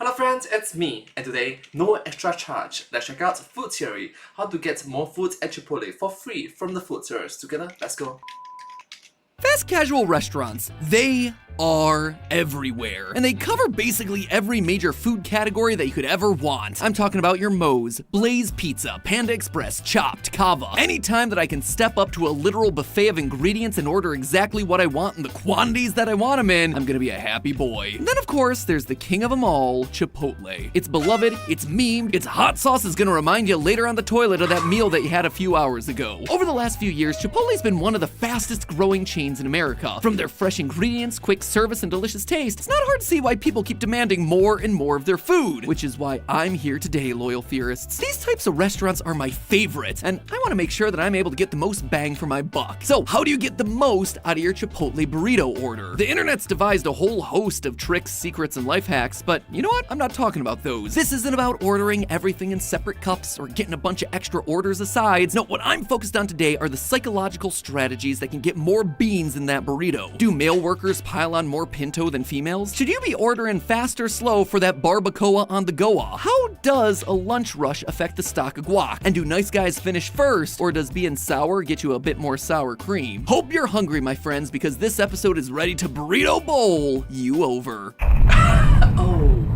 Hello friends, it's me, and today, no extra charge. Let's check out Food Theory, how to get more food at Chipotle for free from the food tours. Together, let's go. Fast casual restaurants, they are everywhere. And they cover basically every major food category that you could ever want. I'm talking about your Moe's, Blaze Pizza, Panda Express, Chopped, Kava. Anytime that I can step up to a literal buffet of ingredients and order exactly what I want in the quantities that I want them in, I'm gonna be a happy boy. And then of course, there's the king of them all, Chipotle. It's beloved, it's memed, its hot sauce is gonna remind you later on the toilet of that meal that you had a few hours ago. Over the last few years, Chipotle's been one of the fastest growing chains in America. From their fresh ingredients, quick service, and delicious taste, it's not hard to see why people keep demanding more and more of their food, which is why I'm here today, loyal theorists. These types of restaurants are my favorite, and I want to make sure that I'm able to get the most bang for my buck. So how do you get the most out of your Chipotle burrito order? The internet's devised a whole host of tricks, secrets, and life hacks, but you know what? I'm not talking about those. This isn't about ordering everything in separate cups or getting a bunch of extra orders of sides. No, what I'm focused on today are the psychological strategies that can get more beans in that burrito. Do male workers pile on more pinto than females? Should you be ordering fast or slow for that barbacoa on the goa? How does a lunch rush affect the stock of guac? And do nice guys finish first, or does being sour get you a bit more sour cream? Hope you're hungry, my friends, because this episode is ready to burrito bowl you over. Oh.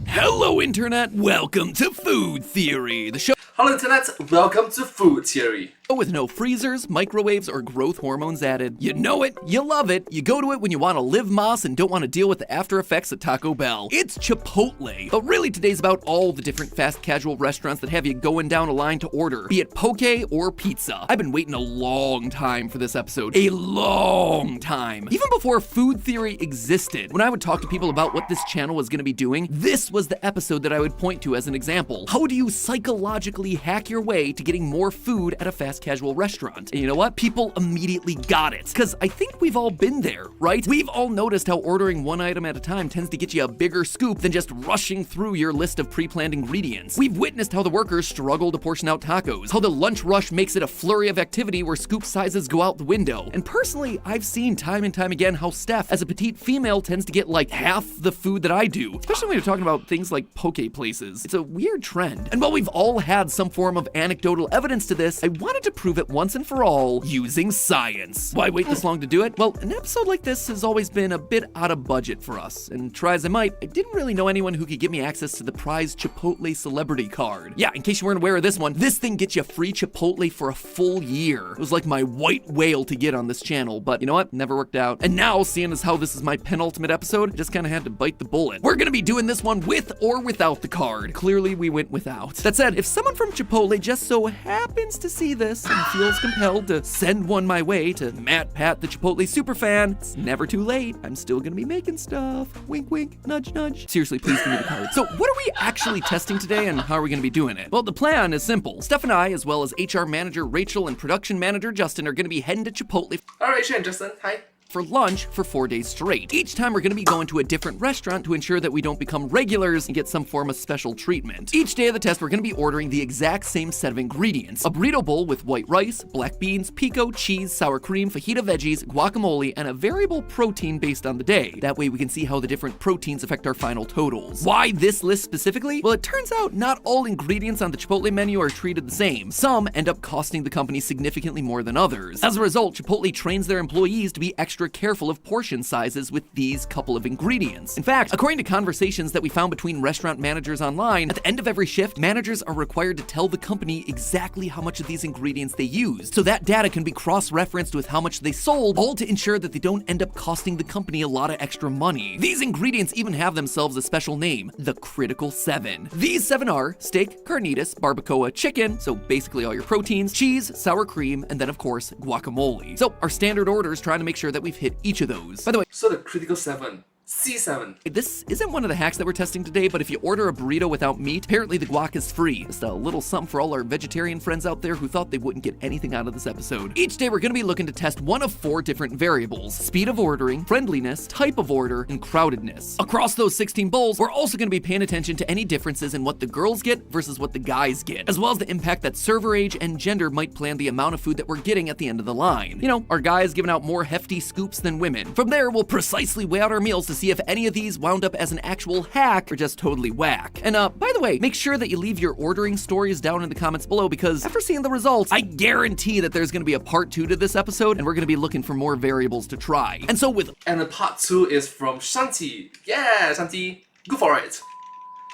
Hello, Internet. Welcome to Food Theory, the show Hello Internet, welcome to Food Theory. with no freezers, microwaves, or growth hormones added. You know it, you love it, you go to it when you want to live Moss and don't want to deal with the after effects of Taco Bell. It's Chipotle. But really today's about all the different fast casual restaurants that have you going down a line to order, be it poke or pizza. I've been waiting a long time for this episode. A long time. Even before Food Theory existed, when I would talk to people about what this channel was going to be doing, this was the episode that I would point to as an example. How do you psychologically hack your way to getting more food at a fast casual restaurant? And you know what? People immediately got it. Because I think we've all been there, right? We've all noticed how ordering one item at a time tends to get you a bigger scoop than just rushing through your list of pre-planned ingredients. We've witnessed how the workers struggle to portion out tacos, how the lunch rush makes it a flurry of activity where scoop sizes go out the window. And personally, I've seen time and time again how Steph, as a petite female, tends to get like half the food that I do, especially when you're talking about things like poke places. It's a weird trend. And while we've all had some form of anecdotal evidence to this, I wanted to prove it once and for all using science. Why wait this long to do it? Well, an episode like this has always been a bit out of budget for us, and try as I might, I didn't really know anyone who could give me access to the prized Chipotle celebrity card. Yeah, in case you weren't aware of this one, this thing gets you free Chipotle for a full year. It was like my white whale to get on this channel, but you know what? Never worked out. And now, seeing as how this is my penultimate episode, I just kind of had to bite the bullet. We're gonna be doing this one with or without the card. Clearly, we went without. That said, if someone from Chipotle just so happens to see this and feels compelled to send one my way to Matt Pat, the Chipotle superfan, it's never too late. I'm still gonna be making stuff. Wink, wink, nudge, nudge. Seriously, please give me the card. So what are we actually testing today, and how are we gonna be doing it? Well, the plan is simple. Steph and I, as well as HR manager Rachel and production manager Justin, are gonna be heading to Chipotle Alright, Shane, Justin, hi. for lunch for 4 days straight. Each time we're gonna be going to a different restaurant to ensure that we don't become regulars and get some form of special treatment. Each day of the test, we're gonna be ordering the exact same set of ingredients. A burrito bowl with white rice, black beans, pico, cheese, sour cream, fajita veggies, guacamole, and a variable protein based on the day. That way we can see how the different proteins affect our final totals. Why this list specifically? Well, it turns out not all ingredients on the Chipotle menu are treated the same. Some end up costing the company significantly more than others. As a result, Chipotle trains their employees to be extra careful of portion sizes with these couple of ingredients. In fact, according to conversations that we found between restaurant managers online, at the end of every shift, managers are required to tell the company exactly how much of these ingredients they used, so that data can be cross-referenced with how much they sold, all to ensure that they don't end up costing the company a lot of extra money. These ingredients even have themselves a special name, the Critical 7. These 7 are steak, carnitas, barbacoa, chicken, so basically all your proteins, cheese, sour cream, and then of course, guacamole. So our standard order is trying to make sure that we've hit each of those. By the way, So the critical 7, C7. this isn't one of the hacks that we're testing today, but if you order a burrito without meat, apparently the guac is free. Just a little something for all our vegetarian friends out there who thought they wouldn't get anything out of this episode. Each day we're gonna be looking to test one of 4 different variables: speed of ordering, friendliness, type of order, and crowdedness. Across those 16 bowls, we're also gonna be paying attention to any differences in what the girls get versus what the guys get, as well as the impact that server age and gender might play on the amount of food that we're getting at the end of the line. You know, are guys giving out more hefty scoops than women? From there, we'll precisely weigh out our meals to see if any of these wound up as an actual hack or just totally whack. And by the way, make sure that you leave your ordering stories down in the comments below, because after seeing the results, I guarantee that there's gonna be a part 2 to this episode, and we're gonna be looking for more variables to try. And so with And the part 2 is from Shanti. Yeah, Shanti, go for it.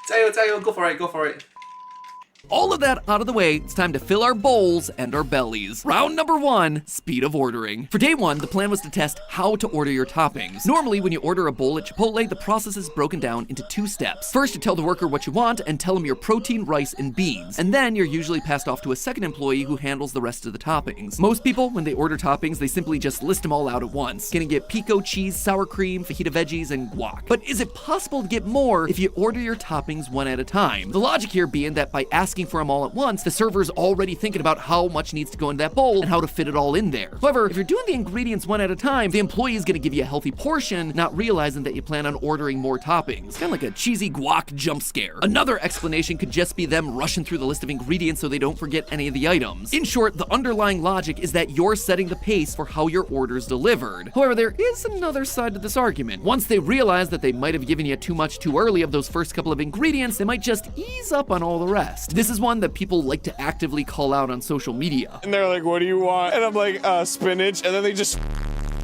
加油加油, go for it, go for it. all of that out of the way, it's time to fill our bowls and our bellies. Round number 1, speed of ordering. For day 1, the plan was to test how to order your toppings. Normally, when you order a bowl at Chipotle, the process is broken down into 2 steps. First, you tell the worker what you want and tell them your protein, rice, and beans. And then you're usually passed off to a second employee who handles the rest of the toppings. Most people, when they order toppings, they simply just list them all out at once. Gonna get pico cheese, sour cream, fajita veggies, and guac. But is it possible to get more if you order your toppings one at a time? The logic here being that by asking for them all at once, the server's already thinking about how much needs to go in that bowl and how to fit it all in there. However, if you're doing the ingredients one at a time, the employee is gonna give you a healthy portion, not realizing that you plan on ordering more toppings. Kinda like a cheesy guac jump scare. Another explanation could just be them rushing through the list of ingredients so they don't forget any of the items. In short, the underlying logic is that you're setting the pace for how your order's delivered. However, there is another side to this argument. Once they realize that they might have given you too much too early of those first couple of ingredients, they might just ease up on all the rest. This is one that people like to actively call out on social media. And they're like, what do you want? And I'm like, spinach. And then they just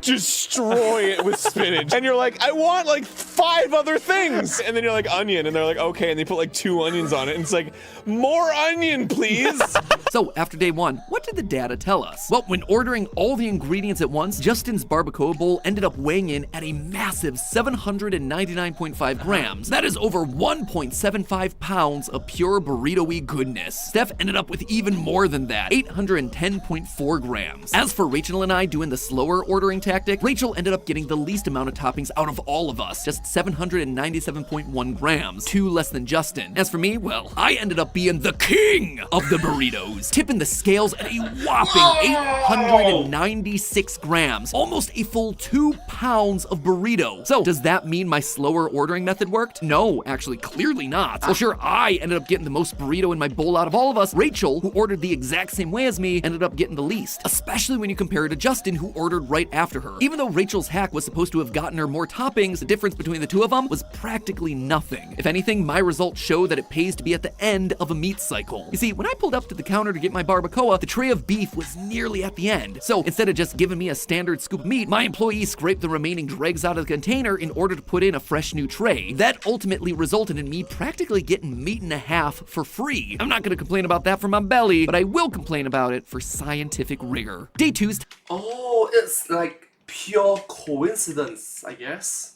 destroy it with spinach. And you're like, I want like 5 other things. And then you're like, onion. And they're like, okay. And they put like 2 onions on it. And it's like, more onion, please. So after day 1, what did the data tell us? Well, when ordering all the ingredients at once, Justin's barbacoa bowl ended up weighing in at a massive 799.5 grams. That is over 1.75 pounds of pure burrito-y goodness. Steph ended up with even more than that, 810.4 grams. As for Rachel and I doing the slower ordering tactic, Rachel ended up getting the least amount of toppings out of all of us, just 797.1 grams, 2 less than Justin. As for me, well, I ended up being the king of the burritos, tipping the scales at a whopping 896 grams, almost a full 2 pounds of burrito. So does that mean my slower ordering method worked? No, actually, clearly not. Well, sure, I ended up getting the most burrito in my bowl out of all of us. Rachel, who ordered the exact same way as me, ended up getting the least, especially when you compare her to Justin, who ordered right after her. Even though Rachel's hack was supposed to have gotten her more toppings, the difference between the two of them was practically nothing. If anything, my results show that it pays to be at the end of a meat cycle. You see, when I pulled up to the counter to get my barbacoa, the tray of beef was nearly at the end. So instead of just giving me a standard scoop of meat, my employee scraped the remaining dregs out of the container in order to put in a fresh new tray. That ultimately resulted in me practically getting meat and a half for free. I'm not gonna complain about that for my belly, but I will complain about it for scientific rigor. Day 2's Oh, it's like pure coincidence, I guess.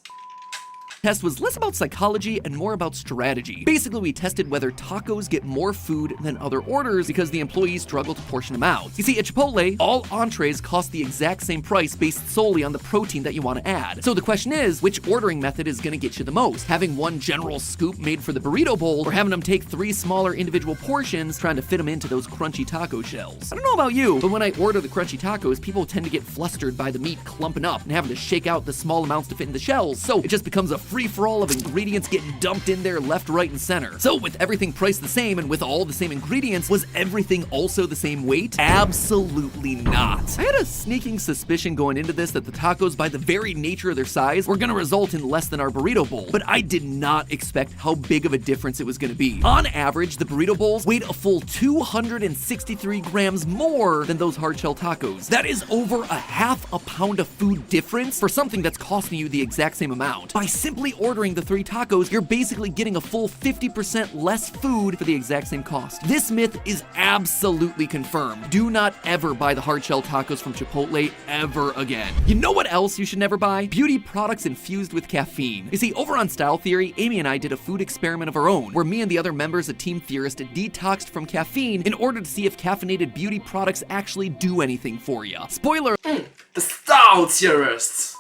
test was less about psychology and more about strategy. Basically, we tested whether tacos get more food than other orders because the employees struggle to portion them out. You see, at Chipotle, all entrees cost the exact same price based solely on the protein that you want to add. So the question is, which ordering method is going to get you the most? Having one general scoop made for the burrito bowl, or having them take 3 smaller individual portions trying to fit them into those crunchy taco shells? I don't know about you, but when I order the crunchy tacos, people tend to get flustered by the meat clumping up and having to shake out the small amounts to fit in the shells, so it just becomes a free-for-all of ingredients getting dumped in there left, right, and center. So with everything priced the same and with all the same ingredients, was everything also the same weight? Absolutely not. I had a sneaking suspicion going into this that the tacos, by the very nature of their size, were gonna result in less than our burrito bowl, but I did not expect how big of a difference it was gonna be. On average, the burrito bowls weighed a full 263 grams more than those hard shell tacos. That is over a half a pound of food difference for something that's costing you the exact same amount. By simply ordering the 3 tacos, you're basically getting a full 50% less food for the exact same cost. This myth is absolutely confirmed. Do not ever buy the hard shell tacos from Chipotle ever again. You know what else you should never buy? Beauty products infused with caffeine. You see, over on Style Theory, Amy and I did a food experiment of our own, where me and the other members of Team Theorist detoxed from caffeine in order to see if caffeinated beauty products actually do anything for you. Spoiler The Style Theorists.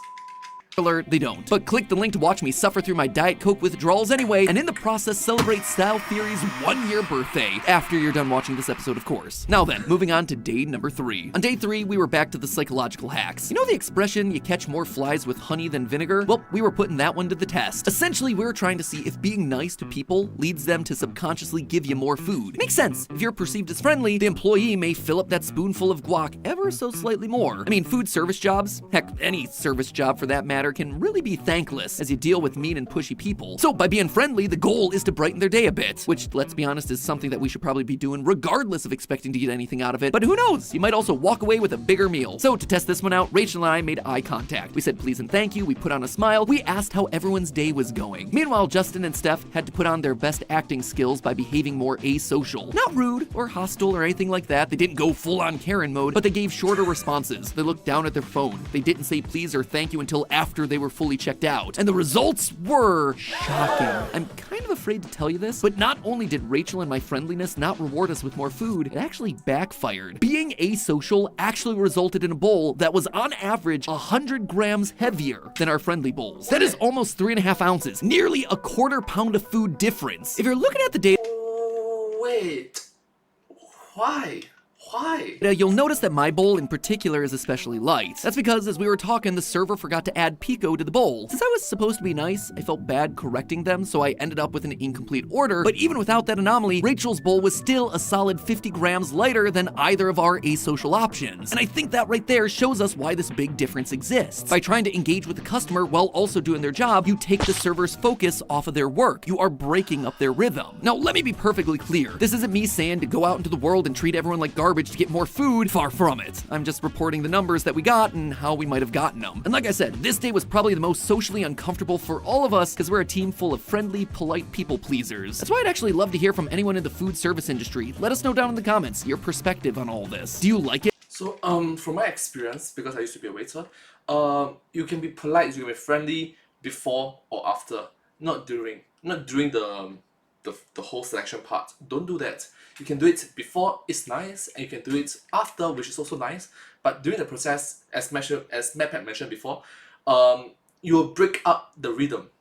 alert, they don't. But click the link to watch me suffer through my Diet Coke withdrawals anyway, and in the process celebrate Style Theory's 1-year birthday, after you're done watching this episode, of course. Now then, moving on to day number 3. On day 3, we were back to the psychological hacks. You know the expression, you catch more flies with honey than vinegar? Well, we were putting that one to the test. Essentially, we were trying to see if being nice to people leads them to subconsciously give you more food. Makes sense. If you're perceived as friendly, the employee may fill up that spoonful of guac ever so slightly more. I mean, food service jobs, heck, any service job for that matter, matter can really be thankless as you deal with mean and pushy people. So by being friendly, the goal is to brighten their day a bit, which, let's be honest, is something that we should probably be doing regardless of expecting to get anything out of it. But who knows? You might also walk away with a bigger meal. So to test this one out, Rachel and I made eye contact. We said please and thank you, we put on a smile, we asked how everyone's day was going. Meanwhile, Justin and Steph had to put on their best acting skills by behaving more asocial. Not rude or hostile or anything like that. They didn't go full-on Karen mode, but they gave shorter responses. They looked down at their phone. They didn't say please or thank you until after they were fully checked out. And the results were shocking. I'm kind of afraid to tell you this, but not only did Rachel and my friendliness not reward us with more food, it actually backfired. Being asocial actually resulted in a bowl that was on average 100 grams heavier than our friendly bowls. That is almost 3.5 ounces, nearly a quarter pound of food difference. If you're looking at the data, Wait, why? Why? you'll notice that my bowl in particular is especially light. That's because as we were talking, the server forgot to add pico to the bowl. Since I was supposed to be nice, I felt bad correcting them, so I ended up with an incomplete order. But even without that anomaly, Rachel's bowl was still a solid 50 grams lighter than either of our asocial options. And I think that right there shows us why this big difference exists. By trying to engage with the customer while also doing their job, you take the server's focus off of their work. You are breaking up their rhythm. Now, let me be perfectly clear. This isn't me saying to go out into the world and treat everyone like garbage to get more food. Far from it. I'm just reporting the numbers that we got and how we might have gotten them. And like I said, this day was probably the most socially uncomfortable for all of us because we're a team full of friendly, polite people pleasers. That's why I'd actually love to hear from anyone in the food service industry. Let us know down in the comments your perspective on all this. Do you like it? So, from my experience, because I used to be a waiter, you can be polite, you can be friendly before or after, not during the whole selection part. Don't do that. You can do it before, it's nice, and you can do it after, which is also nice. But during the process, as Matt mentioned before, you will break up the rhythm.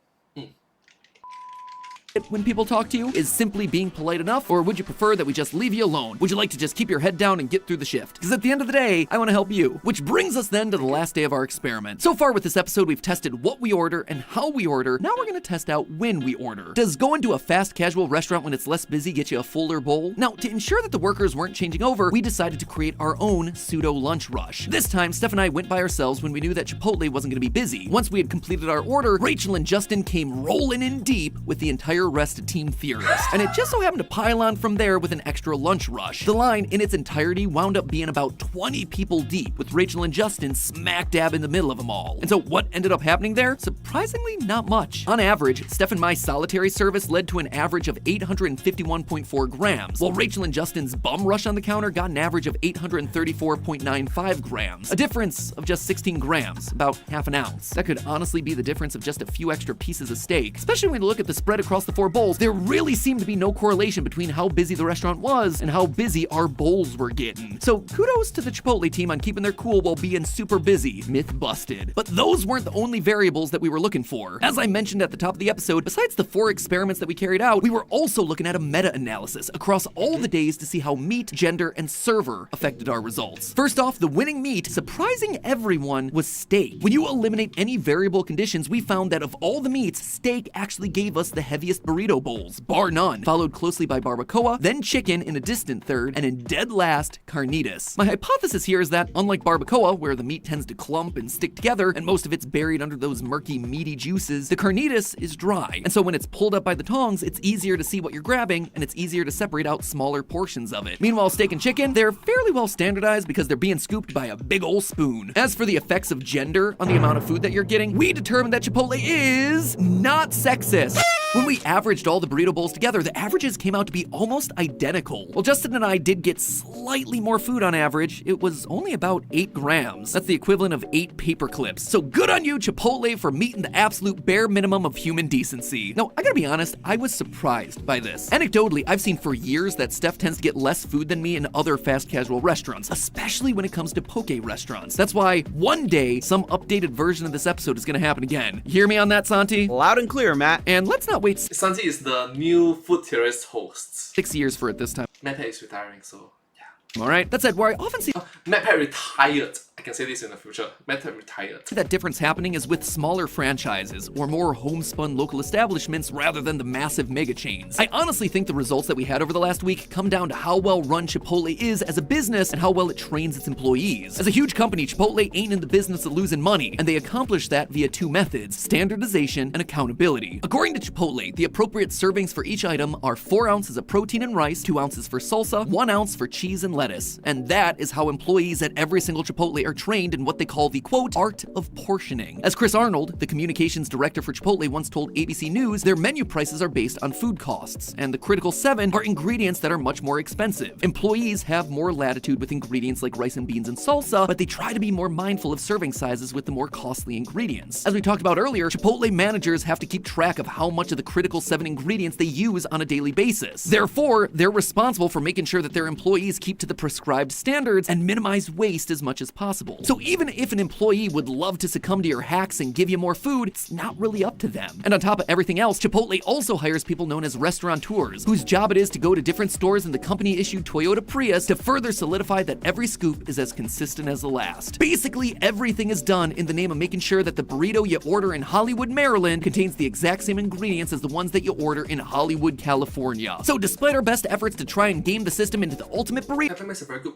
When people talk to you is simply being polite enough, or would you prefer that we just leave you alone? Would you like to just keep your head down and get through the shift? Because at the end of the day, I want to help you. Which brings us then to the last day of our experiment. So far with this episode, we've tested what we order and how we order. Now we're going to test out when we order. Does going to a fast casual restaurant when it's less busy get you a fuller bowl? Now, to ensure that the workers weren't changing over, we decided to create our own pseudo lunch rush. This time, Steph and I went by ourselves when we knew that Chipotle wasn't going to be busy. Once we had completed our order, Rachel and Justin came rolling in deep with the entire rest of Team Theorist. And it just so happened to pile on from there with an extra lunch rush. The line in its entirety wound up being about 20 people deep, with Rachel and Justin smack dab in the middle of them all. And so what ended up happening there? Surprisingly, not much. On average, Steph and my solitary service led to an average of 851.4 grams, while Rachel and Justin's bum rush on the counter got an average of 834.95 grams. A difference of just 16 grams, about half an ounce. That could honestly be the difference of just a few extra pieces of steak. Especially when you look at the spread across the 4 bowls, there really seemed to be no correlation between how busy the restaurant was and how busy our bowls were getting. So kudos to the Chipotle team on keeping their cool while being super busy. Myth busted. But those weren't the only variables that we were looking for. As I mentioned at the top of the episode, besides the 4 experiments that we carried out, we were also looking at a meta-analysis across all the days to see how meat, gender, and server affected our results. First off, the winning meat, surprising everyone, was steak. When you eliminate any variable conditions, we found that of all the meats, steak actually gave us the heaviest burrito bowls, bar none, followed closely by barbacoa, then chicken in a distant third, and in dead last, carnitas. My hypothesis here is that, unlike barbacoa, where the meat tends to clump and stick together, and most of it's buried under those murky, meaty juices, the carnitas is dry. And so when it's pulled up by the tongs, it's easier to see what you're grabbing, and it's easier to separate out smaller portions of it. Meanwhile, steak and chicken, they're fairly well standardized because they're being scooped by a big ol' spoon. As for the effects of gender on the amount of food that you're getting, we determined that Chipotle is not sexist. When we averaged all the burrito bowls together, the averages came out to be almost identical. While Justin and I did get slightly more food on average, it was only about 8 grams. That's the equivalent of 8 paper clips. So good on you, Chipotle, for meeting the absolute bare minimum of human decency. Now, I gotta be honest, I was surprised by this. Anecdotally, I've seen for years that Steph tends to get less food than me in other fast casual restaurants, especially when it comes to poke restaurants. That's why one day, some updated version of this episode is gonna happen again. You hear me on that, Santi? Loud and clear, Matt. And let's not wait Santi is the new food theorist host. 6 years for it this time. Matt is retiring, so yeah. Alright, that said, where I often see McPat retired. I can say this in the future. McPat retired. that difference happening is with smaller franchises or more homespun local establishments rather than the massive mega chains. I honestly think the results that we had over the last week come down to how well run Chipotle is as a business and how well it trains its employees. As a huge company, Chipotle ain't in the business of losing money, and they accomplish that via two methods: standardization and accountability. According to Chipotle, the appropriate servings for each item are 4 ounces of protein and rice, 2 ounces for salsa, 1 ounce for cheese and lettuce. And that is how employees at every single Chipotle are trained in what they call the, quote, art of portioning. As Chris Arnold, the communications director for Chipotle, once told ABC News, their menu prices are based on food costs, and the critical 7 are ingredients that are much more expensive. Employees have more latitude with ingredients like rice and beans and salsa, but they try to be more mindful of serving sizes with the more costly ingredients. As we talked about earlier, Chipotle managers have to keep track of how much of the critical 7 ingredients they use on a daily basis. Therefore, they're responsible for making sure that their employees keep to the prescribed standards and minimize waste as much as possible. So even if an employee would love to succumb to your hacks and give you more food, it's not really up to them. And on top of everything else, Chipotle also hires people known as restaurateurs, whose job it is to go to different stores in the company-issued Toyota Prius to further solidify that every scoop is as consistent as the last. Basically, everything is done in the name of making sure that the burrito you order in Hollywood, Maryland contains the exact same ingredients as the ones that you order in Hollywood, California. So despite our best efforts to try and game the system into the ultimate burrito, I think that's a very good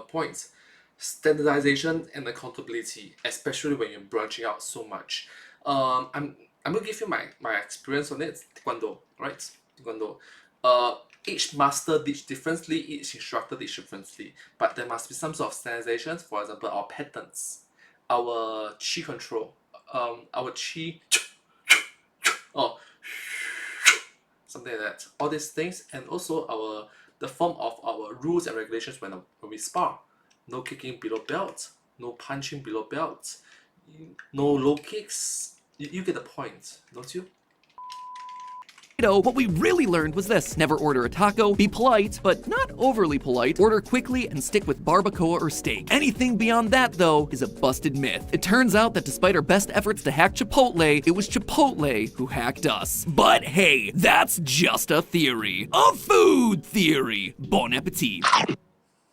point. Standardization and accountability, especially when you're branching out so much. I'm gonna give you my experience on it. Taekwondo, right? Taekwondo. Each master teach differently, each instructor teach differently, but there must be some sort of standardization. For example, our patterns, our chi control, our chi, oh, something like that. All these things, and also the form of our rules and regulations when we spar. No kicking below belt, no punching below belt, no low kicks. You get the point, don't you? what we really learned was this: never order a taco, be polite, but not overly polite, order quickly, and stick with barbacoa or steak. Anything beyond that, though, is a busted myth. It turns out that despite our best efforts to hack Chipotle, it was Chipotle who hacked us. But hey, that's just a theory. A food theory. Bon appetit.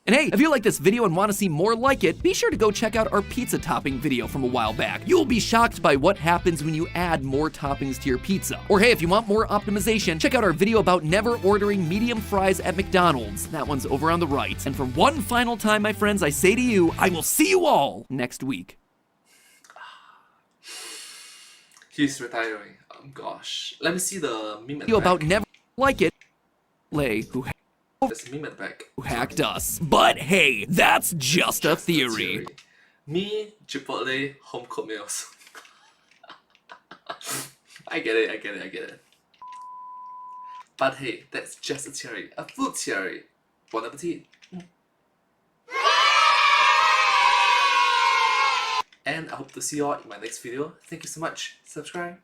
And hey, if you like this video and want to see more like it, be sure to go check out our pizza topping video from a while back. You'll be shocked by what happens when you add more toppings to your pizza. Or hey, if you want more optimization, check out our video about never ordering medium fries at McDonald's. That one's over on the right. And for one final time, my friends, I say to you, I will see you all next week. He's retiring. Oh gosh. Let me see the meme at the Video back. about never like it. Who There's a meme at the back. hacked us. But hey, that's just a theory. Me, Chipotle, home cooked meals. I get it. But hey, that's just a theory. A food theory. Bon appetit. And I hope to see you all in my next video. Thank you so much. Subscribe.